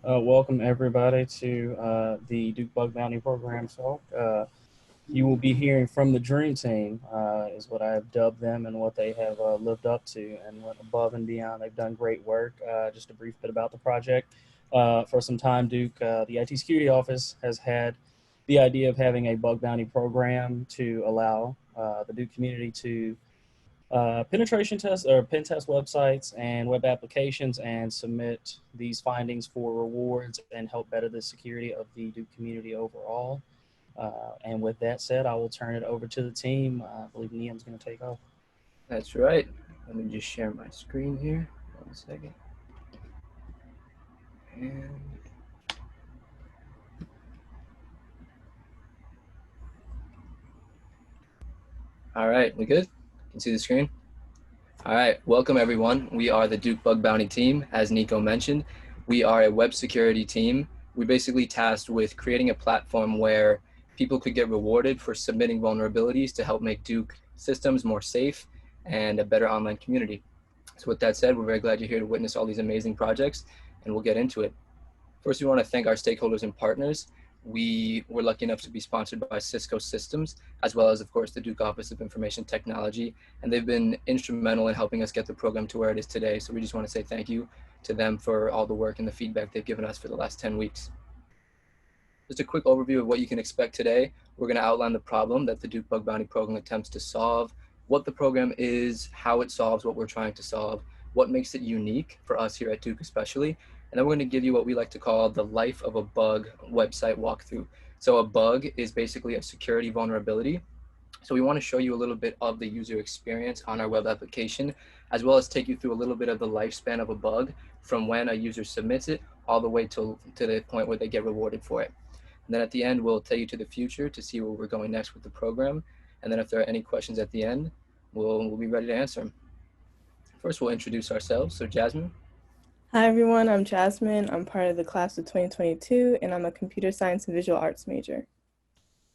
Welcome everybody to the Duke Bug Bounty Program talk. You will be hearing from the Dream Team, is what I have dubbed them and what they have lived up to and went above and beyond. They've done great work. Just a brief bit about the project. For some time, Duke, the IT Security Office has had the idea of having a bug bounty program to allow the Duke community to penetration tests or pen test websites and web applications and submit these findings for rewards and help better the security of the Duke community overall. And with that said, I will turn it over to the team. I believe Niam's going to take off. That's right. Let me just share my screen here. 1 second. And all right, we good? You can see the screen? All right, welcome everyone. We are the Duke Bug Bounty team, as Niko mentioned. We are a web security team. We basically tasked with creating a platform where people could get rewarded for submitting vulnerabilities to help make Duke systems more safe and a better online community. So with that said, we're very glad you're here to witness all these amazing projects, and we'll get into it. First, we want to thank our stakeholders and partners. We were lucky enough to be sponsored by Cisco Systems, as well as, of course, the Duke Office of Information Technology, and they've been instrumental in helping us get the program to where it is today. So we just want to say thank you to them for all the work and the feedback they've given us for the last 10 weeks. Just a quick overview of what you can expect today. We're going to outline the problem that the Duke Bug Bounty program attempts to solve, what the program is, how it solves what we're trying to solve, what makes it unique for us here at Duke especially, and then we're going to give you what we like to call the life of a bug website walkthrough. So a bug is basically a security vulnerability. So we want to show you a little bit of the user experience on our web application, as well as take you through a little bit of the lifespan of a bug from when a user submits it all the way to the point where they get rewarded for it. And then at the end, we'll take you to the future to see where we're going next with the program. And then if there are any questions at the end, we'll be ready to answer them. First, we'll introduce ourselves. So Jasmine. Hi everyone, I'm Jasmine. I'm part of the class of 2022 and I'm a computer science and visual arts major.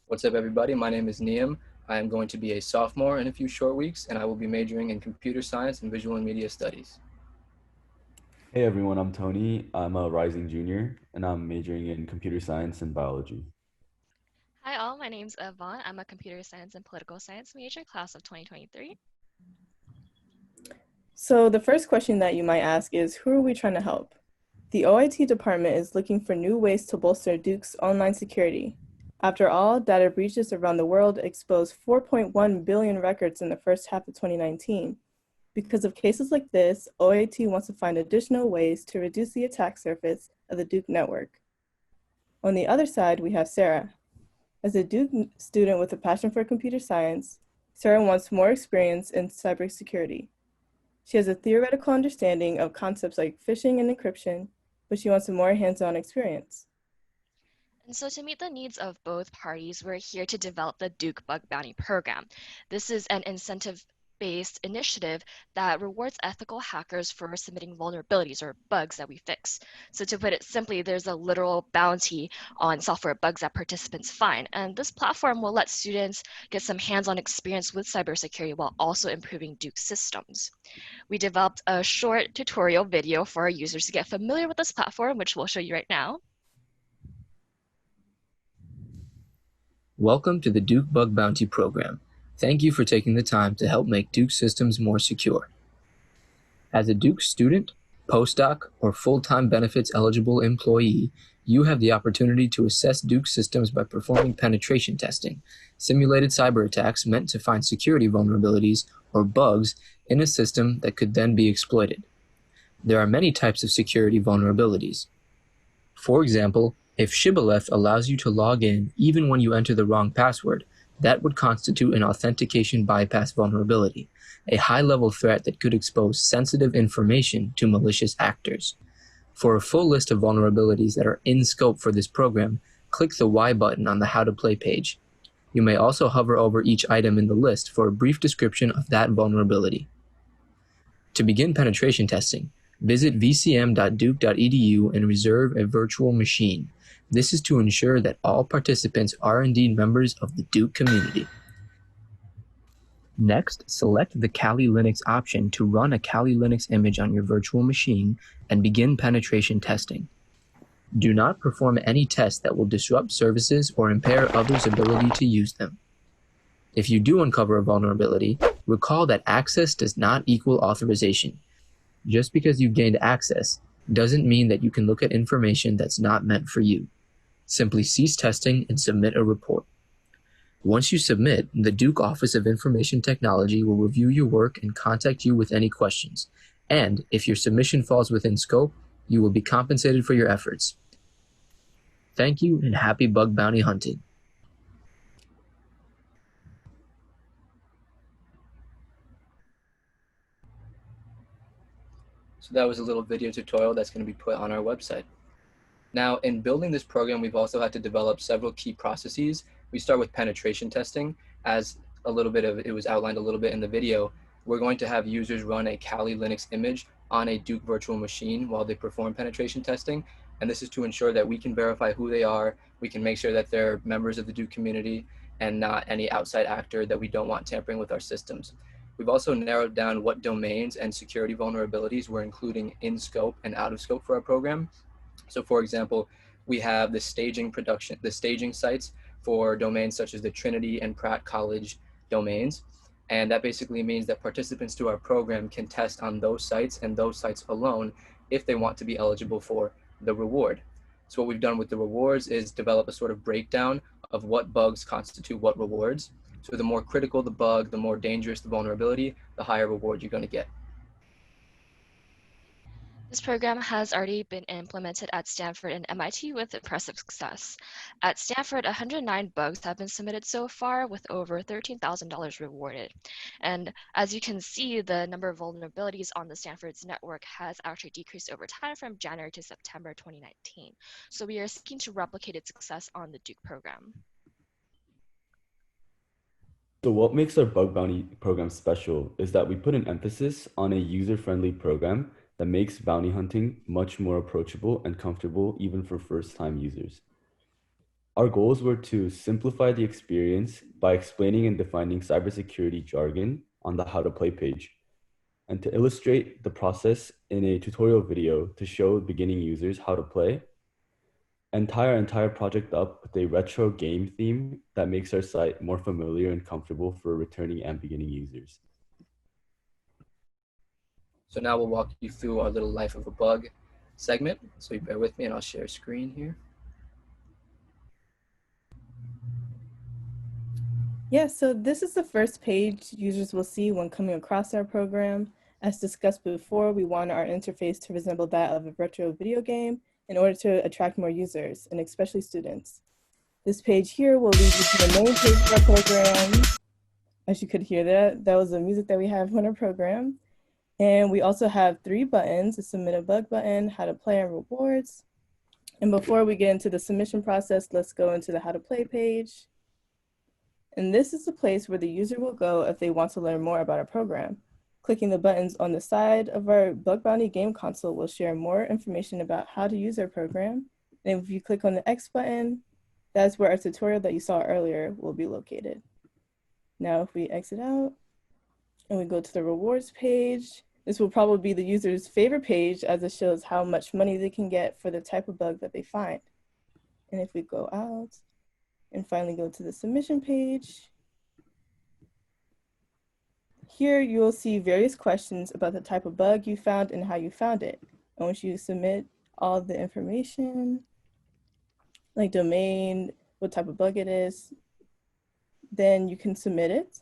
What's up everybody? My name is Niam. I am going to be a sophomore in a few short weeks and I will be majoring in computer science and visual and media studies. Hey everyone, I'm Tony. I'm a rising junior and I'm majoring in computer science and biology. Hi all, my name's Yvonne. I'm a computer science and political science major, class of 2023. So the first question that you might ask is, who are we trying to help? The OIT department is looking for new ways to bolster Duke's online security. After all, data breaches around the world exposed 4.1 billion records in the first half of 2019. Because of cases like this, OIT wants to find additional ways to reduce the attack surface of the Duke network. On the other side, we have Sarah. As a Duke student with a passion for computer science, Sarah wants more experience in cybersecurity. She has a theoretical understanding of concepts like phishing and encryption, but she wants a more hands-on experience. And so to meet the needs of both parties, we're here to develop the Duke Bug Bounty Program. This is an incentive-based initiative that rewards ethical hackers for submitting vulnerabilities or bugs that we fix. So to put it simply, there's a literal bounty on software bugs that participants find. And this platform will let students get some hands-on experience with cybersecurity while also improving Duke systems. We developed a short tutorial video for our users to get familiar with this platform, which we'll show you right now. Welcome to the Duke Bug Bounty Program. Thank you for taking the time to help make Duke systems more secure. As a Duke student, postdoc, or full-time benefits eligible employee, you have the opportunity to assess Duke systems by performing penetration testing, simulated cyber attacks meant to find security vulnerabilities or bugs in a system that could then be exploited. There are many types of security vulnerabilities. For example, if Shibboleth allows you to log in even when you enter the wrong password, that would constitute an authentication bypass vulnerability, a high-level threat that could expose sensitive information to malicious actors. For a full list of vulnerabilities that are in scope for this program, click the Y button on the How to Play page. You may also hover over each item in the list for a brief description of that vulnerability. To begin penetration testing, visit vcm.duke.edu and reserve a virtual machine. This is to ensure that all participants are indeed members of the Duke community. Next, select the Kali Linux option to run a Kali Linux image on your virtual machine and begin penetration testing. Do not perform any tests that will disrupt services or impair others' ability to use them. If you do uncover a vulnerability, recall that access does not equal authorization. Just because you gained access doesn't mean that you can look at information that's not meant for you. Simply cease testing and submit a report. Once you submit, the Duke Office of Information Technology will review your work and contact you with any questions. And if your submission falls within scope, you will be compensated for your efforts. Thank you and happy bug bounty hunting. So that was a little video tutorial that's going to be put on our website. Now, in building this program, we've also had to develop several key processes. We start with penetration testing. As a little bit of it was outlined a little bit in the video, we're going to have users run a Kali Linux image on a Duke virtual machine while they perform penetration testing. And this is to ensure that we can verify who they are, we can make sure that they're members of the Duke community and not any outside actor that we don't want tampering with our systems. We've also narrowed down what domains and security vulnerabilities we're including in scope and out of scope for our program. So for example, we have the staging sites for domains such as the Trinity and Pratt College domains. And that basically means that participants to our program can test on those sites and those sites alone if they want to be eligible for the reward. So what we've done with the rewards is develop a sort of breakdown of what bugs constitute what rewards. So the more critical the bug, the more dangerous the vulnerability, the higher reward you're going to get. This program has already been implemented at Stanford and MIT with impressive success. At Stanford, 109 bugs have been submitted so far with over $13,000 rewarded. And as you can see, the number of vulnerabilities on the Stanford's network has actually decreased over time from January to September 2019. So we are seeking to replicate its success on the Duke program. So what makes our bug bounty program special is that we put an emphasis on a user-friendly program that makes bounty hunting much more approachable and comfortable even for first-time users. Our goals were to simplify the experience by explaining and defining cybersecurity jargon on the How to Play page, and to illustrate the process in a tutorial video to show beginning users how to play, and tie our entire project up with a retro game theme that makes our site more familiar and comfortable for returning and beginning users. So now we'll walk you through our little life of a bug segment. So you bear with me and I'll share screen here. Yeah, so this is the first page users will see when coming across our program. As discussed before, we want our interface to resemble that of a retro video game in order to attract more users, and especially students. This page here will lead you to the main page of our program. As you could hear that was the music that we have on our program. And we also have 3 buttons: a submit a bug button, how to play, and rewards. And before we get into the submission process, let's go into the how to play page. And this is the place where the user will go if they want to learn more about our program. Clicking the buttons on the side of our bug bounty game console will share more information about how to use our program. And if you click on the X button, that's where our tutorial that you saw earlier will be located. Now, if we exit out and we go to the rewards page, this will probably be the user's favorite page as it shows how much money they can get for the type of bug that they find. And if we go out and finally go to the submission page, here you will see various questions about the type of bug you found and how you found it. And once you submit all the information, like domain, what type of bug it is, then you can submit it.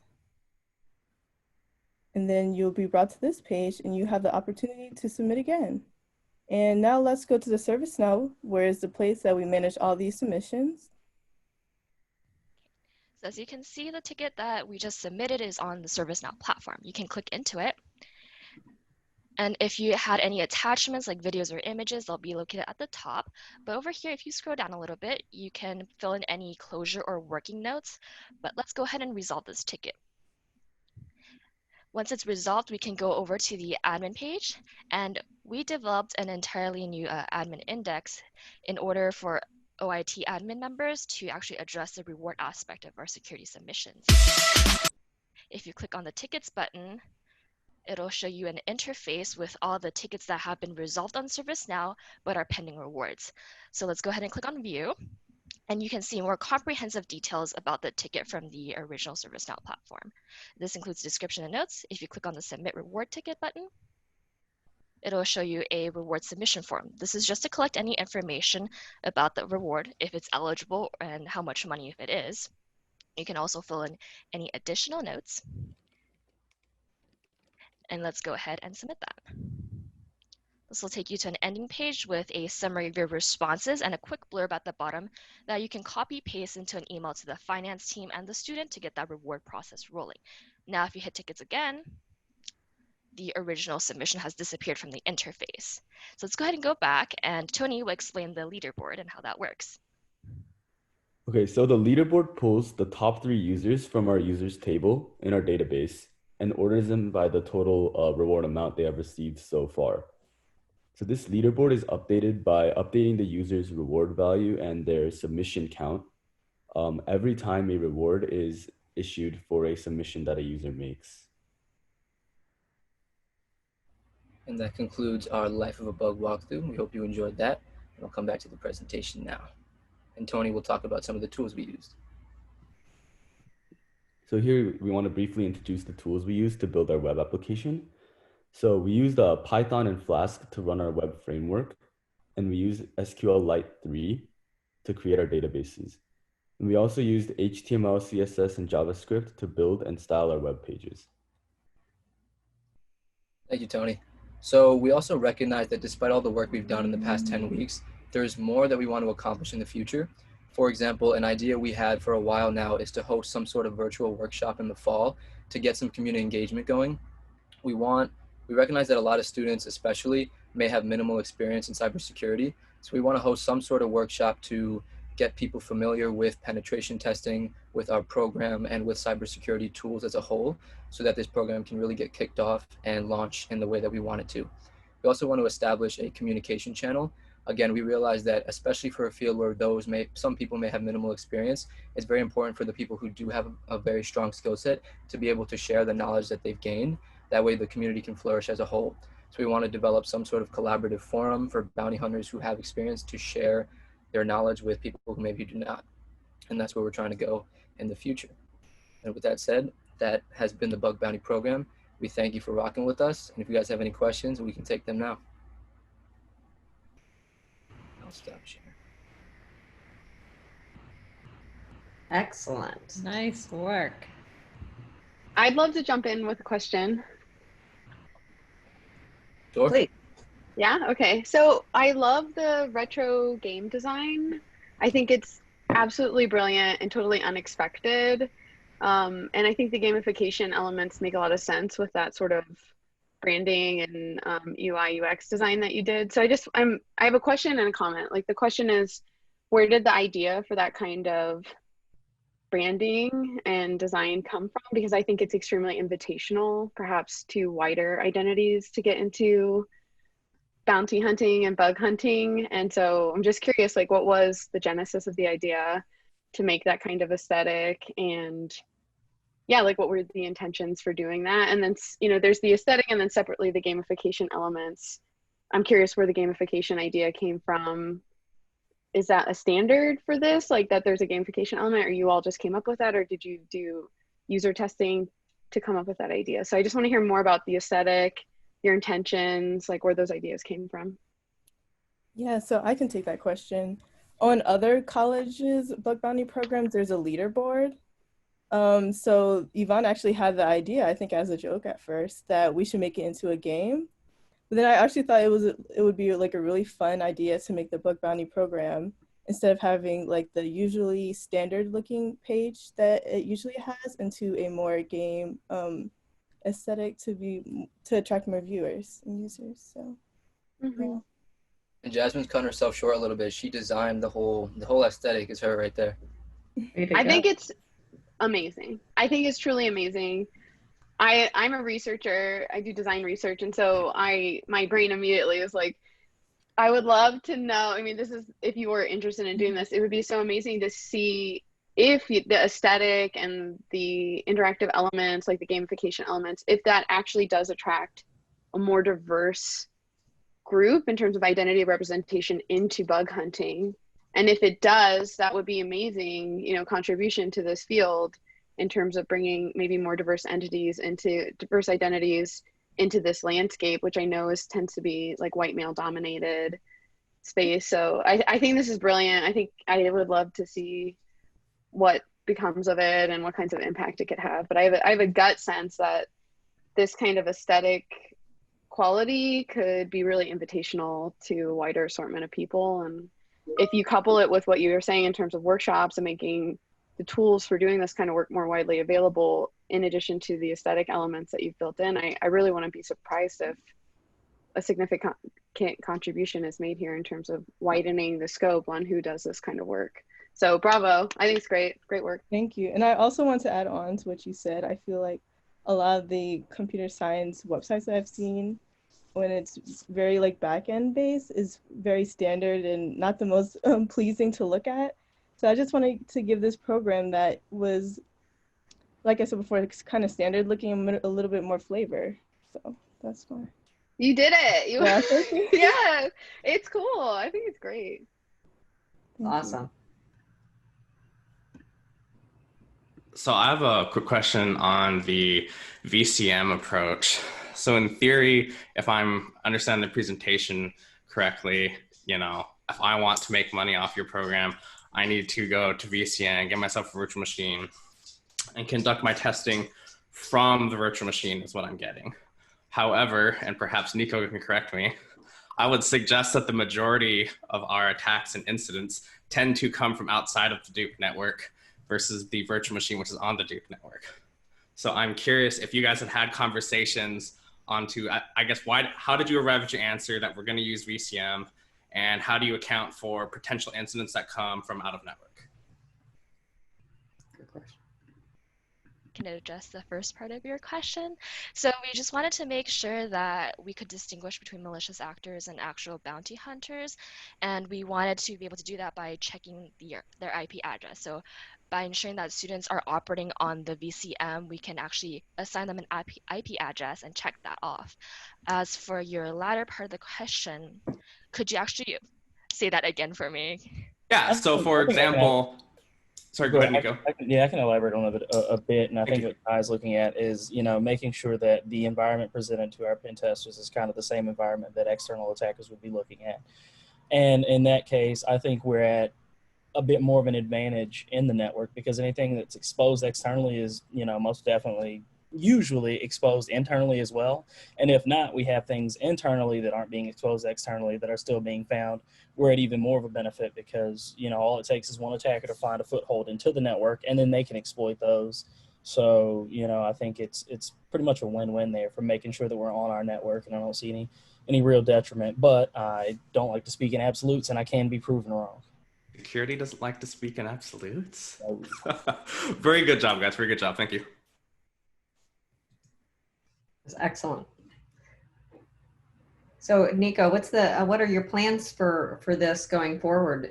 And then you'll be brought to this page and you have the opportunity to submit again. And now let's go to the ServiceNow, where is the place that we manage all these submissions. So as you can see, the ticket that we just submitted is on the ServiceNow platform. You can click into it. And if you had any attachments like videos or images, they'll be located at the top. But over here, if you scroll down a little bit, you can fill in any closure or working notes. But let's go ahead and resolve this ticket. Once it's resolved, we can go over to the admin page. And we developed an entirely new admin index in order for OIT admin members to actually address the reward aspect of our security submissions. If you click on the tickets button, it'll show you an interface with all the tickets that have been resolved on ServiceNow but are pending rewards. So let's go ahead and click on View, and you can see more comprehensive details about the ticket from the original ServiceNow platform. This includes description and notes. If you click on the Submit Reward Ticket button, it'll show you a reward submission form. This is just to collect any information about the reward, if it's eligible and how much money if it is. You can also fill in any additional notes. And let's go ahead and submit that. This will take you to an ending page with a summary of your responses and a quick blurb at the bottom that you can copy paste into an email to the finance team and the student to get that reward process rolling. Now, if you hit tickets again, the original submission has disappeared from the interface. So let's go ahead and go back, and Tony will explain the leaderboard and how that works. Okay, so the leaderboard pulls the top 3 users from our users table in our database and orders them by the total reward amount they have received so far. So this leaderboard is updated by updating the user's reward value and their submission count every time a reward is issued for a submission that a user makes. And that concludes our Life of a Bug walkthrough. We hope you enjoyed that. And I'll come back to the presentation now. And Tony will talk about some of the tools we used. So here we want to briefly introduce the tools we use to build our web application. So we used Python and Flask to run our web framework, and we used SQLite 3 to create our databases. And we also used HTML, CSS, and JavaScript to build and style our web pages. Thank you, Tony. So we also recognize that despite all the work we've done in the past 10 weeks, there's more that we want to accomplish in the future. For example, an idea we had for a while now is to host some sort of virtual workshop in the fall to get some community engagement going. We recognize that a lot of students especially may have minimal experience in cybersecurity. So we want to host some sort of workshop to get people familiar with penetration testing, with our program, and with cybersecurity tools as a whole, so that this program can really get kicked off and launch in the way that we want it to. We also want to establish a communication channel. Again, we realize that especially for a field where some people may have minimal experience, it's very important for the people who do have a very strong skill set to be able to share the knowledge that they've gained. That way the community can flourish as a whole. So we want to develop some sort of collaborative forum for bounty hunters who have experience to share their knowledge with people who maybe do not. And that's where we're trying to go in the future. And with that said, that has been the Bug Bounty program. We thank you for rocking with us. And if you guys have any questions, we can take them now. I'll stop sharing. Excellent. Nice work. I'd love to jump in with a question. Sure. Please. Yeah, okay. So I love the retro game design. I think it's absolutely brilliant and totally unexpected. And I think the gamification elements make a lot of sense with that sort of branding and UI UX design that you did. So I have a question and a comment. Like, the question is, where did the idea for that kind of branding and design come from? Because I think it's extremely invitational, perhaps to wider identities to get into bounty hunting and bug hunting. And so I'm just curious, like, what was the genesis of the idea to make that kind of aesthetic? And yeah, like, what were the intentions for doing that? And then, you know, there's the aesthetic and then separately the gamification elements. I'm curious where the gamification idea came from. Is that a standard for this, like that there's a gamification element, or you all just came up with that, or did you do user testing to come up with that idea? So I just want to hear more about the aesthetic, your intentions, like where those ideas came from. Yeah, so I can take that question. On other colleges' bug bounty programs, there's a leaderboard. So Yvonne actually had the idea, I think as a joke at first, that we should make it into a game. But then I actually thought it would be like a really fun idea to make the bug bounty program, instead of having like the usually standard looking page that it usually has, into a more game aesthetic to attract more viewers and users. So yeah. And Jasmine's cutting herself short a little bit. She designed the whole aesthetic is her right there. I think it's amazing. I think it's truly amazing. I'm a researcher. I do design research, and so my brain immediately is like, I would love to know. I mean, this is, if you were interested in doing this, it would be so amazing to see if the aesthetic and the interactive elements, like the gamification elements, if that actually does attract a more diverse group in terms of identity representation into bug hunting. And if it does, that would be amazing, you know, contribution to this field in terms of bringing maybe more diverse entities into diverse identities into this landscape, which I know tends to be like white male dominated space. So I think this is brilliant. I think I would love to see what becomes of it and what kinds of impact it could have. But I have a gut sense that this kind of aesthetic quality could be really invitational to a wider assortment of people. And if you couple it with what you were saying in terms of workshops and making the tools for doing this kind of work more widely available, in addition to the aesthetic elements that you've built in, I really wouldn't be surprised if a significant contribution is made here in terms of widening the scope on who does this kind of work. So bravo, I think it's great work. Thank you. And I also want to add on to what you said. I feel like a lot of the computer science websites that I've seen, when it's very like back-end based, is very standard and not the most pleasing to look at. So I just wanted to give this program that was, like I said before, it's kind of standard looking, a little bit more flavor. So that's fine. You did it. Yeah, yeah, it's cool. I think it's great. Awesome. So I have a quick question on the VCM approach. So in theory, if I'm understanding the presentation correctly, you know, if I want to make money off your program, I need to go to VCN, get myself a virtual machine, and conduct my testing from the virtual machine is what I'm getting. However, and perhaps Niko can correct me, I would suggest that the majority of our attacks and incidents tend to come from outside of the Duke network versus the virtual machine, which is on the Duke network. So I'm curious if you guys have had conversations onto, I guess, how did you arrive at your answer that we're going to use VCM, and how do you account for potential incidents that come from out of network? Good question. Can address the first part of your question. So we just wanted to make sure that we could distinguish between malicious actors and actual bounty hunters, and we wanted to be able to do that by checking their IP address. So by ensuring that students are operating on the VCM, we can actually assign them an IP address and check that off. As for your latter part of the question, could you actually say that again for me? Yeah, so for example, sorry, go ahead, Niko. I can elaborate on it a bit, and I think what Kai's looking at is, you know, making sure that the environment presented to our pen testers is kind of the same environment that external attackers would be looking at. And in that case, I think we're at a bit more of an advantage in the network, because anything that's exposed externally is, you know, most definitely usually exposed internally as well. And if not, we have things internally that aren't being exposed externally that are still being found. We're at even more of a benefit because, you know, all it takes is one attacker to find a foothold into the network, and then they can exploit those. So, you know, I think it's pretty much a win-win there for making sure that we're on our network, and I don't see any real detriment. But I don't like to speak in absolutes, and I can be proven wrong. Security doesn't like to speak in absolutes. Very good job, guys. Very good job. Thank you. That's excellent. So Niko, what are your plans for this going forward?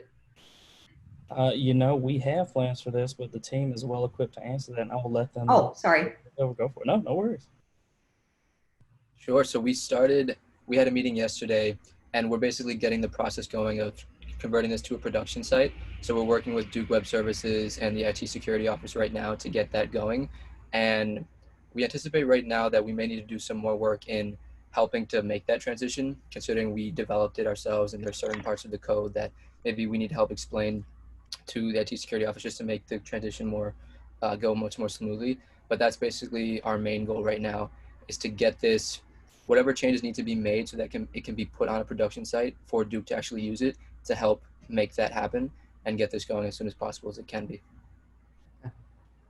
You know, we have plans for this, but the team is well equipped to answer that, and I will let them. Oh, sorry. Go for it. No worries. Sure. So we had a meeting yesterday, and we're basically getting the process going of converting this to a production site. So we're working with Duke Web Services and the IT security office right now to get that going. And we anticipate right now that we may need to do some more work in helping to make that transition, considering we developed it ourselves and there's certain parts of the code that maybe we need help explain to the IT security office just to make the transition more go much more smoothly. But that's basically our main goal right now, is to get this, whatever changes need to be made so that it can be put on a production site for Duke to actually use it, to help make that happen and get this going as soon as possible as it can be.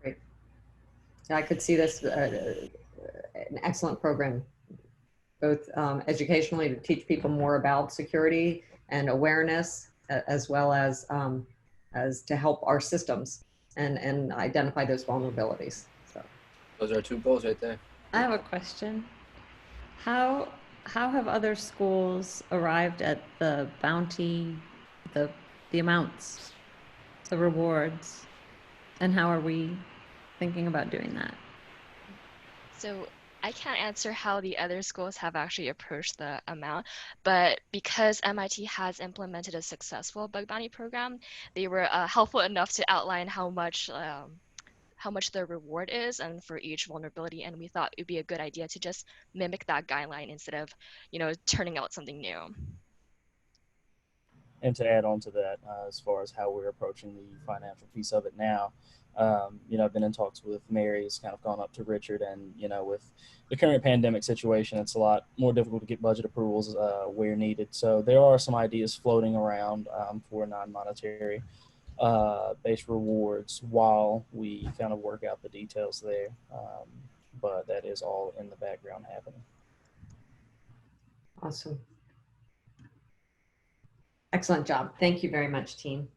Great. I could see this an excellent program, both educationally to teach people more about security and awareness, as well as to help our systems and identify those vulnerabilities. So those are two goals right there. I have a question. How have other schools arrived at the bounty, the amounts, the rewards? And how are we thinking about doing that? So I can't answer how the other schools have actually approached the amount, but because MIT has implemented a successful bug bounty program, they were helpful enough to outline how much the reward is and for each vulnerability, and we thought it'd be a good idea to just mimic that guideline instead of, turning out something new. And to add on to that, as far as how we're approaching the financial piece of it now, I've been in talks with Mary. It's kind of gone up to Richard, and with the current pandemic situation, it's a lot more difficult to get budget approvals where needed. So there are some ideas floating around for non-monetary based rewards while we kind of work out the details there. But that is all in the background happening. Awesome. Excellent job. Thank you very much, team.